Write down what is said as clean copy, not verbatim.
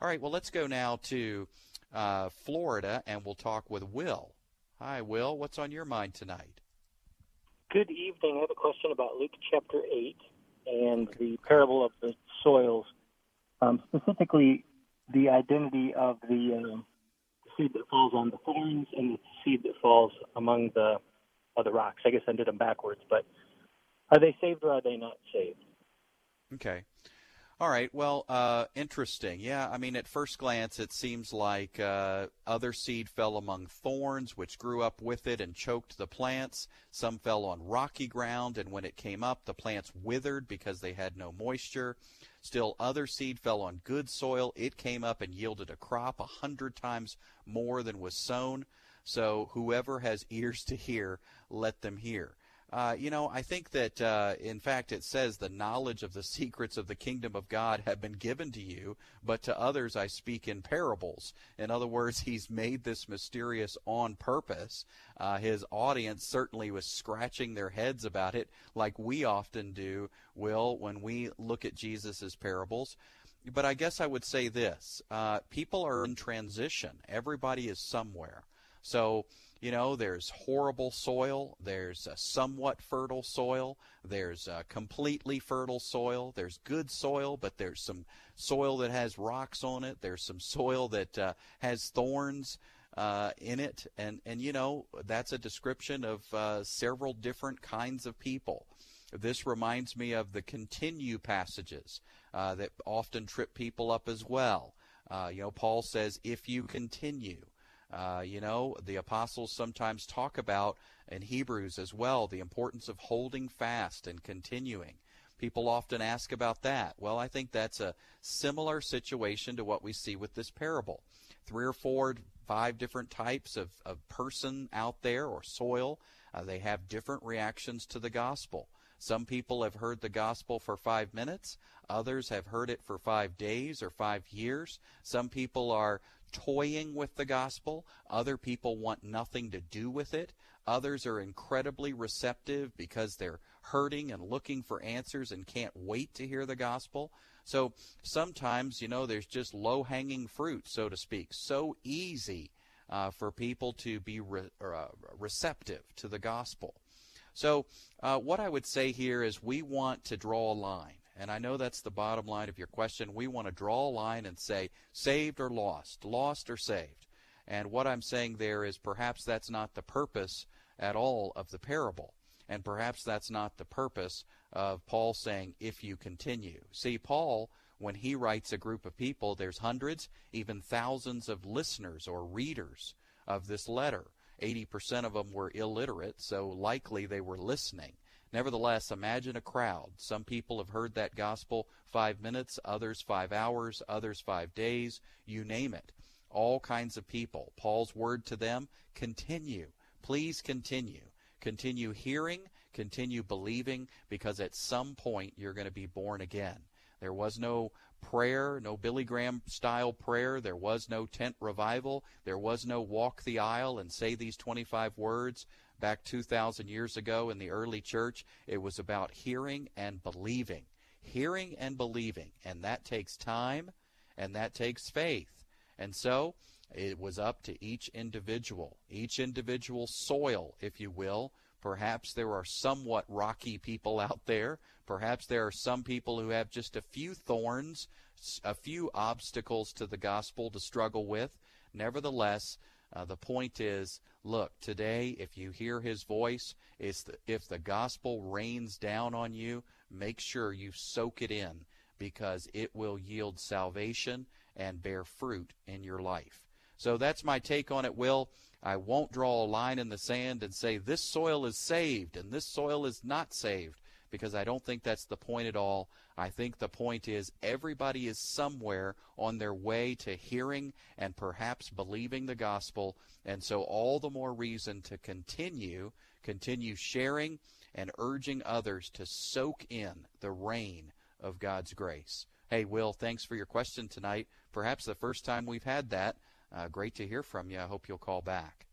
All right, well, let's go now to Florida, and we'll talk with Will. Hi, Will. What's on your mind tonight? Good evening. I have a question about Luke chapter 8 and the parable of the soils, specifically the identity of the seed that falls on the thorns and the seed that falls among the rocks. I guess I did them backwards, but are they saved or are they not saved? Okay. All right. Well, interesting. Yeah, I mean, at first glance, it seems like other seed fell among thorns, which grew up with it and choked the plants. Some fell on rocky ground, and when it came up, the plants withered because they had no moisture. Still, other seed fell on good soil. It came up and yielded a crop 100 times more than was sown. So whoever has ears to hear, let them hear. I think that, in fact, it says the knowledge of the secrets of the kingdom of God have been given to you, but to others I speak in parables. In other words, he's made this mysterious on purpose. His audience certainly was scratching their heads about it, like we often do, Will, when we look at Jesus' parables. But I guess I would say this. People are in transition. Everybody is somewhere. So, there's horrible soil, there's a somewhat fertile soil, there's a completely fertile soil, there's good soil, but there's some soil that has rocks on it, there's some soil that has thorns in it, and that's a description of several different kinds of people. This reminds me of the continue passages that often trip people up as well. Paul says, if you continue. The apostles sometimes talk about, in Hebrews as well, the importance of holding fast and continuing. People often ask about that. Well, I think that's a similar situation to what we see with this parable. 3 or 4, 5 different types of person out there or soil. They have different reactions to the gospel. Some people have heard the gospel for 5 minutes. Others have heard it for 5 days or 5 years. Some people are toying with the gospel. Other people want nothing to do with it. Others are incredibly receptive because they're hurting and looking for answers and can't wait to hear the gospel. So sometimes, there's just low-hanging fruit, so to speak. So easy for people to be receptive to the gospel. So what I would say here is we want to draw a line. And I know that's the bottom line of your question. We want to draw a line and say saved or lost or saved. And what I'm saying there is perhaps that's not the purpose at all of the parable. And perhaps that's not the purpose of Paul saying if you continue. See, Paul, when he writes a group of people, there's hundreds, even thousands of listeners or readers of this letter. 80% of them were illiterate, so likely they were listening. Nevertheless, imagine a crowd. Some people have heard that gospel 5 minutes, others 5 hours, others 5 days, you name it. All kinds of people. Paul's word to them, continue. Please continue. Continue hearing, continue believing, because at some point you're going to be born again. There was no prayer, no Billy Graham style prayer. There was no tent revival. There was no walk the aisle and say these 25 words. Back 2,000 years ago in the early church, it was about hearing and believing. Hearing and believing. And that takes time and that takes faith. And so it was up to each individual soil, if you will. Perhaps there are somewhat rocky people out there. Perhaps there are some people who have just a few thorns, a few obstacles to the gospel to struggle with. Nevertheless, the point is, look, today, if you hear his voice, if the gospel rains down on you, make sure you soak it in, because it will yield salvation and bear fruit in your life. So that's my take on it, Will. I won't draw a line in the sand and say this soil is saved and this soil is not saved, because I don't think that's the point at all. I think the point is everybody is somewhere on their way to hearing and perhaps believing the gospel, and so all the more reason to continue sharing and urging others to soak in the rain of God's grace. Hey, Will, thanks for your question tonight. Perhaps the first time we've had that. Great to hear from you. I hope you'll call back.